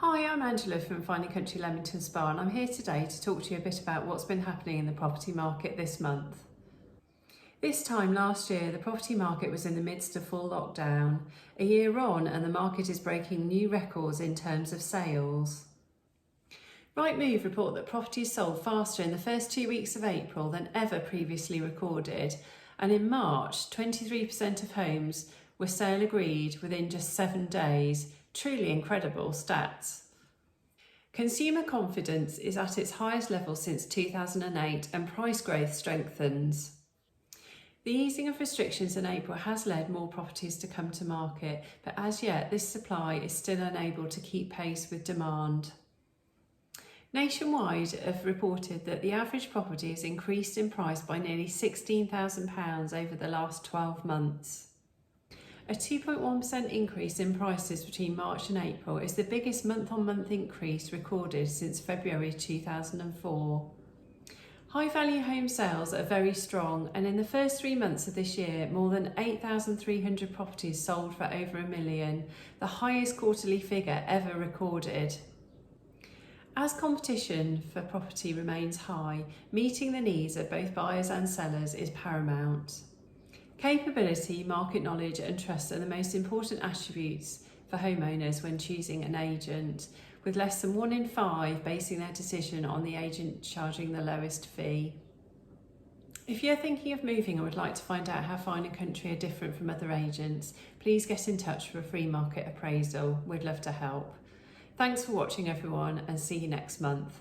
Hi, I'm Angela from Fine & Country Leamington Spa, and I'm here today to talk to you a bit about what's been happening in the property market this month. This time last year, the property market was in the midst of full lockdown. A year on, and the market is breaking new records in terms of sales. Rightmove report that properties sold faster in the first 2 weeks of April than ever previously recorded, and in March, 23% of homes were sale agreed within just 7 days. Truly incredible stats. Consumer confidence is at its highest level since 2008 and price growth strengthens. The easing of restrictions in April has led more properties to come to market, but as yet this supply is still unable to keep pace with demand. Nationwide have reported that the average property has increased in price by nearly £16,000 over the last 12 months. A 2.1% increase in prices between March and April is the biggest month-on-month increase recorded since February 2004. High-value home sales are very strong, and in the first 3 months of this year, more than 8,300 properties sold for over £1 million, the highest quarterly figure ever recorded. As competition for property remains high, meeting the needs of both buyers and sellers is paramount. Capability, market knowledge and trust are the most important attributes for homeowners when choosing an agent, with less than 1 in 5 basing their decision on the agent charging the lowest fee. If you're thinking of moving and would like to find out how Fine & Country are different from other agents, please get in touch for a free market appraisal. We'd love to help. Thanks for watching everyone, and see you next month.